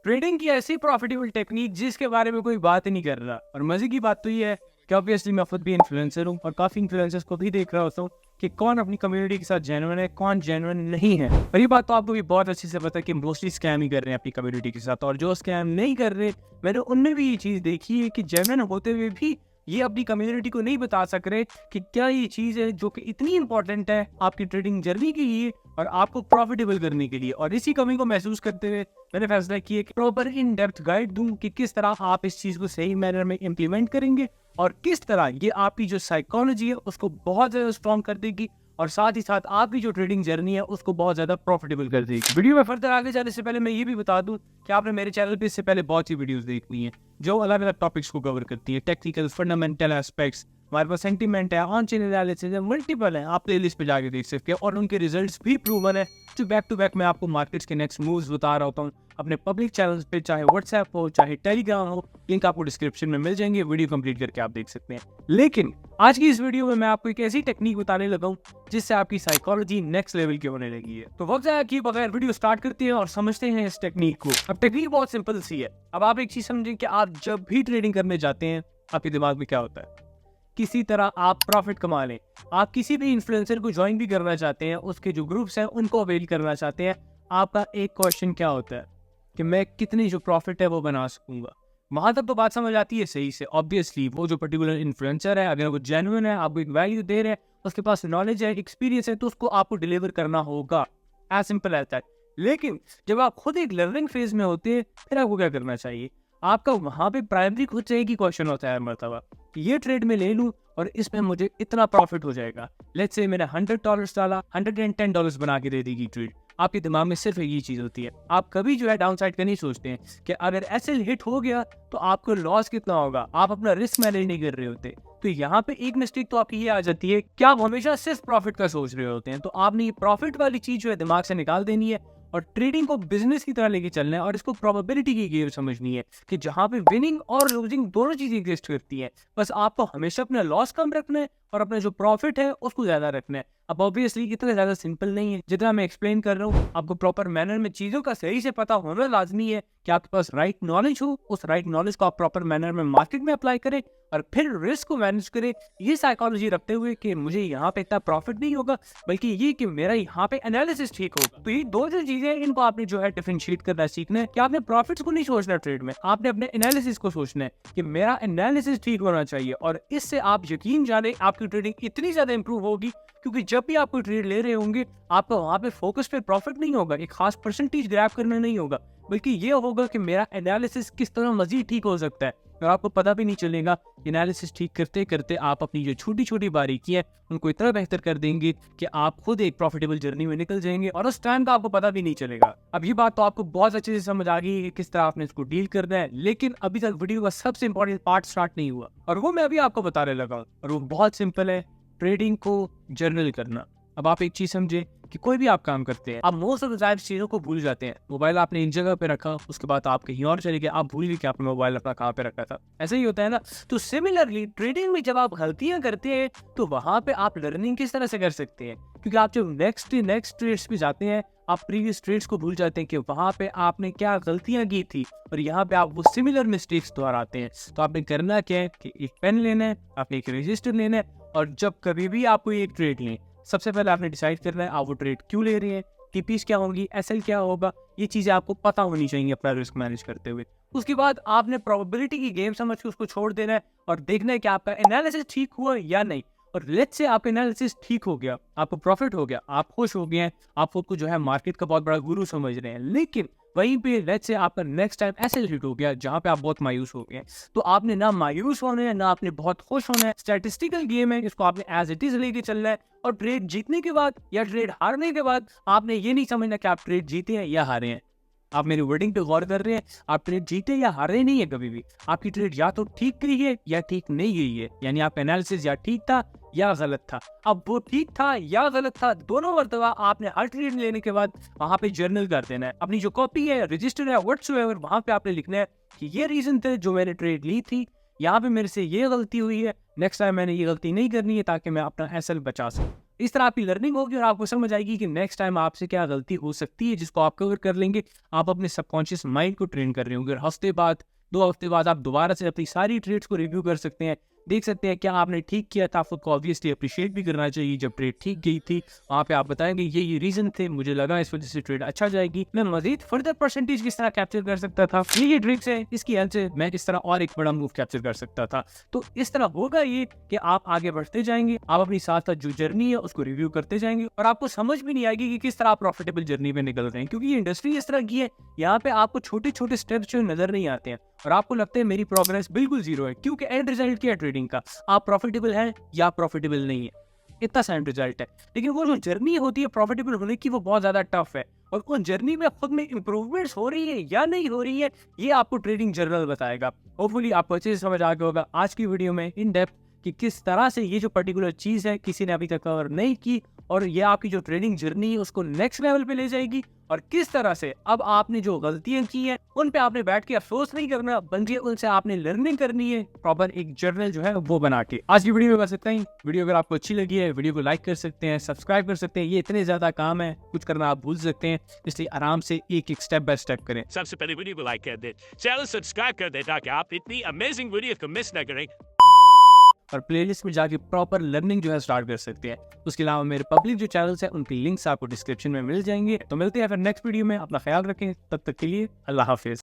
Trading की ऐसी profitable technique जिसके बारे में कोई बात ही नहीं कर रहा। और मजे की बात तो ये है कि ऑब्वियसली मैं खुद भी इन्फ्लुएंसर हूँ और काफी इन्फ्लुएंसर्स को भी देख रहा होता हूँ कि कौन अपनी कम्युनिटी के साथ जेन्युइन है, कौन जेन्युइन नहीं है। और ये बात तो आपको भी बहुत अच्छे से पता है कि मोस्टली स्कैम ही कर रहे हैं अपनी कम्युनिटी के साथ, और जो स्कैम नहीं कर रहे मैंने उनमें भी ये चीज देखी है कि जेन्युइन होते हुए भी ये अपनी कम्युनिटी को नहीं बता सक रहे कि क्या ये चीज है जो कि इतनी इंपॉर्टेंट है आपकी ट्रेडिंग जर्नी के लिए और आपको प्रॉफिटेबल करने के लिए। और इसी कमी को महसूस करते हुए मैंने फैसला किया कि प्रॉपर इन डेप्थ गाइड दूं कि किस तरह आप इस चीज को सही मैनर में इम्प्लीमेंट करेंगे और किस तरह ये आपकी जो साइकोलॉजी है उसको बहुत ज्यादा स्ट्रॉन्ग कर देगी और साथ ही साथ आपकी जो ट्रेडिंग जर्नी है उसको बहुत ज्यादा प्रॉफिटेबल कर देगी। वीडियो में फर्दर आगे जाने से पहले मैं ये भी बता दूं कि आपने मेरे चैनल पे इससे पहले बहुत सी वीडियोस देखनी है जो अलग अलग टॉपिक्स को कवर करती है, टेक्निकल फंडामेंटल एस्पेक्ट्स, हमारे पास सेंटीमेंट है, ऑन चेन एनालिसिस है, मल्टीपल है। आप प्लेलिस्ट पे जाके देख सकते हैं और उनके रिजल्ट्स भी प्रूवन है। तो बैक टू बैक मैं आपको मार्केट्स के नेक्स्ट मूव्स बता रहा होता हूँ अपने पब्लिक चैनल्स पे, चाहे व्हाट्सएप हो चाहे टेलीग्राम हो, लिंक आपको डिस्क्रिप्शन में मिल जाएंगे। वीडियो कंप्लीट करके आप देख सकते हैं। लेकिन आज की इस वीडियो में मैं आपको एक ऐसी टेक्निक बताने लगा हूँ जिससे आपकी साइकोलॉजी नेक्स्ट लेवल की होने लगी है। तो वक्त जाया किए बगैर वीडियो स्टार्ट करते हैं और समझते हैं इस टेक्निक को। अब टेक्निक बहुत सिंपल सी है। अब आप एक चीज समझें कि आप जब भी ट्रेडिंग करने जाते हैं आपके दिमाग में क्या होता है, किसी तरह आप प्रॉफिट कमा लें। आप किसी भी इन्फ्लुएंसर को ज्वाइन भी करना चाहते हैं, उसके जो ग्रुप्स हैं उनको अवेल करना चाहते हैं, आपका एक क्वेश्चन क्या होता है कि मैं कितनी जो प्रॉफिट है वो बना सकूंगा। वहां तक तो बात समझ आती है सही से। ऑब्वियसली वो जो पर्टिकुलर इन्फ्लुएंसर है अगर वो जेन्युइन है, आपको एक वैल्यू दे रहे हैं, उसके पास नॉलेज है, एक्सपीरियंस है, तो उसको आपको डिलीवर करना होगा। As simple as that. लेकिन जब आप खुद एक लर्निंग फेज में होते हैं फिर आपको क्या करना चाहिए, आपका वहां पे प्राइमरी खुद से एक ही क्वेश्चन होता है हर मरतबा कि ये ट्रेड में ले लूं और इसमें मुझे इतना प्रॉफिट हो जाएगा। लेट्स से मैंने $100 डाला, $110 बना के दे देगी ट्रेड। आपके दिमाग में सिर्फ एक ही चीज होती है, आप कभी जो है डाउन साइड का नहीं सोचते हैं कि अगर एसएल हिट हो गया तो आपको लॉस कितना होगा। आप अपना रिस्क मैनेज नहीं कर रहे होते। तो यहाँ पे एक मिस्टेक तो आपकी ये आ जाती है कि आप हमेशा सिर्फ प्रॉफिट का सोच रहे होते हैं। तो आपने ये प्रॉफिट वाली चीज जो है दिमाग से निकाल देनी है और ट्रेडिंग को बिजनेस की तरह लेके चलना है और इसको प्रोबेबिलिटी की गेम समझनी है कि जहां पे विनिंग और लूजिंग दोनों चीजें एग्जिस्ट करती हैं। बस आपको हमेशा अपना लॉस कम रखना है और अपना जो प्रॉफिट है उसको ज्यादा रखना है। अब ऑब्वियसली इतना ज्यादा सिंपल नहीं है जितना मैं एक्सप्लेन कर रहा हूँ। आपको प्रॉपर मैनर में चीजों का सही से पता होना लाजमी है कि आपके पास राइट नॉलेज हो, उस राइट नॉलेज को आप प्रॉपर मैनर में मार्केट में अप्लाई करें और फिर रिस्क को मैनेज करें, ये साइकोलॉजी रखते हुए कि मुझे यहाँ पे इतना प्रॉफिट नहीं होगा बल्कि ये कि मेरा यहाँ पे एनालिसिस ठीक होगा। तो ये दो जो चीजें हैं इनको आपने जो है डिफरेंशिएट करना सीखना है कि आपने प्रॉफिट्स को नहीं सोचना ट्रेड में, आपने अपने एनालिसिस को सोचना है कि मेरा एनालिसिस ठीक होना चाहिए। और इससे आप यकीन जाने आपकी ट्रेडिंग इतनी ज्यादा इंप्रूव होगी क्योंकि जब भी आप कोई ट्रेड ले रहे होंगे आपका वहां पे फोकस पे प्रॉफिट नहीं होगा, एक खास परसेंटेज ग्रैब करना नहीं होगा, बल्कि ये होगा कि मेरा एनालिसिस किस तरह मजीद ठीक हो सकता है। और आपको पता भी नहीं चलेगा, एनालिसिस ठीक करते करते आप अपनी जो छोटी छोटी बारीकी है उनको इतना बेहतर कर देंगे कि आप खुद एक प्रॉफिटेबल जर्नी में निकल जाएंगे और उस टाइम का आपको पता भी नहीं चलेगा। अब ये बात तो आपको बहुत अच्छे से समझ आ गई है किस तरह आपने इसको डील करना है। लेकिन अभी तक वीडियो का सबसे इंपॉर्टेंट पार्ट स्टार्ट नहीं हुआ और वो मैं अभी आपको बताने लगा हूँ और वो बहुत सिंपल है, ट्रेडिंग को जर्नल करना। अब आप एक चीज समझे कि कोई भी आप काम करते हैं आप मोस्ट ऑफ द टाइम चीजों को भूल जाते हैं। मोबाइल आपने एक जगह पे रखा, उसके बाद आप कहीं और चले गए, आप भूल गए कि आपने मोबाइल अपना कहाँ पे रखा था। ऐसा ही होता है ना। तो सिमिलरली ट्रेडिंग में जब आप गलतियां करते हैं तो वहां पे आप लर्निंग किस तरह से कर सकते हैं, क्योंकि आप जब नेक्स्ट ट्रेड्स पे जाते हैं आप प्रीवियस ट्रेड्स को भूल जाते हैं कि वहां पे आपने क्या गलतियां की थी और यहाँ पे आप वो सिमिलर मिस्टेक्स दोहराते हैं। तो आपने करना क्या है कि एक पेन लेना है, आपने एक रजिस्टर लेना है और जब कभी भी आप कोई एक ट्रेड लें सबसे पहले आपने डिसाइड करना है आप वो ट्रेड क्यों ले रहे हैं, टीपीस क्या होंगी, एसएल क्या होगा, ये चीजें आपको पता होनी चाहिए अपना रिस्क मैनेज करते हुए। उसके बाद आपने प्रोबेबिलिटी की गेम समझ के उसको छोड़ देना है और देखना है कि आपका एनालिसिस ठीक हुआ या नहीं। और लेट्स से आपका एनालिसिस ठीक हो गया, आपको प्रॉफिट हो गया, आप खुश हो गए हैं, आप खुद को जो है मार्केट का बहुत बड़ा गुरु समझ रहे हैं। लेकिन वहीं पे लेट्स से आपका नेक्स्ट टाइम एसएल हिट हो गया जहां पे आप बहुत मायूस हो गए हैं। तो आपने ना मायूस होना है ना आपने बहुत खुश होना है। स्टैटिस्टिकल गेम है, इसको आपने एज इट इज लेके चलना है और ट्रेड जीतने के बाद या ट्रेड हारने के बाद आपने ये नहीं समझना कि आप ट्रेड जीते हैं या हारे हैं। आप मेरी वर्डिंग पे गौर कर रहे हैं, आप ट्रेड जीते या हारे नहीं है कभी भी। आपकी ट्रेड या तो ठीक गई है या ठीक नहीं गई है, यानी आपका एनालिसिस या ठीक था या गलत था। अब वो ठीक था या गलत था दोनों मरतबा आपने हर ट्रेड लेने के बाद वहां पे जर्नल कर देना है। अपनी जो कॉपी है, रजिस्टर है, व्हाट्सएवर, वहां पे आपने लिखना है कि ये रीजन थे जो मैंने ट्रेड ली थी, यहाँ पे मेरे से ये गलती हुई है, नेक्स्ट टाइम मैंने ये गलती नहीं करनी है ताकि मैं अपना एसएल बचा सकूं। इस तरह आपकी लर्निंग होगी और आपको समझ आएगी कि नेक्स्ट टाइम आपसे क्या गलती हो सकती है जिसको आप कवर कर लेंगे। आप अपने सबकॉन्शियस माइंड को ट्रेन कर रहे होंगे और हफ्ते बाद 2 हफ्ते बाद आप दोबारा से अपनी सारी ट्रेड्स को रिव्यू कर सकते हैं, देख सकते हैं क्या आपने ठीक किया था। आपको ऑब्वियसली अप्रिशिएट भी करना चाहिए जब ट्रेड ठीक गई थी, वहाँ पे आप बताएंगे ये रीजन थे, मुझे लगा इस वजह से ट्रेड अच्छा जाएगी। मैं मजीद फर्दर परसेंटेज किस तरह कैप्चर कर सकता था, ये ट्रिक्स है, इसकी हेल्प से मैं इस तरह और एक बड़ा मूव कैप्चर कर सकता था। तो इस तरह होगा ये कि आप आगे बढ़ते जाएंगे, आप अपनी साथ साथ जो जर्नी है उसको रिव्यू करते जाएंगे और आपको समझ भी नहीं आएगी कि किस तरह आप प्रॉफिटेबल जर्नी पे निकल रहे हैं, क्योंकि ये इंडस्ट्री इस तरह की है, यहाँ पे आपको छोटे छोटे स्टेप्स जो नजर नहीं आते हैं और आपको लगता है मेरी प्रोग्रेस बिल्कुल जीरो है, क्योंकि एंड रिजल्ट क्या है ट्रेडिंग का, आप प्रॉफिटेबल हैं या प्रॉफिटेबल नहीं है, इतना सा एंड रिजल्ट है। लेकिन वो जो जर्नी होती है प्रॉफिटेबल होने की वो बहुत ज्यादा टफ है और उन जर्नी में खुद में इंप्रूवमेंट्स हो रही है या नहीं हो रही है ये आपको ट्रेडिंग जर्नल बताएगा। होपफुली आपको अच्छे से समझ आ गया होगा आज की वीडियो में इन डेप्थ कि किस तरह से ये जो पर्टिकुलर चीज है किसी ने अभी तक कवर नहीं की और ये आपकी जो ट्रेडिंग जर्नी है उसको नेक्स्ट लेवल पे ले जाएगी और किस तरह से अब आपने जो गलतियां की हैं उन पे आपने बैठ के अफसोस नहीं करना बल्कि उनसे आपने लर्निंग करनी है, प्रॉपर एक जर्नल जो है वो बना के। आज की वीडियो में बस इतना ही। वीडियो अगर आपको अच्छी लगी है वीडियो को लाइक कर सकते हैं, सब्सक्राइब कर सकते हैं, ये इतने ज्यादा काम है कुछ करना आप भूल सकते हैं, इसलिए आराम से एक एक स्टेप बाय स्टेप करें। सबसे पहले वीडियो को लाइक कर दे, चैनल सब्सक्राइब कर दे ताकि आप इतनी अमेजिंग वीडियो को मिस न करें और प्लेलिस्ट में जाके प्रॉपर लर्निंग जो है स्टार्ट कर सकते हैं। उसके अलावा मेरे पब्लिक जो चैनल्स हैं उनकी लिंक्स आपको डिस्क्रिप्शन में मिल जाएंगे। तो मिलते हैं फिर नेक्स्ट वीडियो में, अपना ख्याल रखें, तब तक के लिए अल्लाह हाफिज।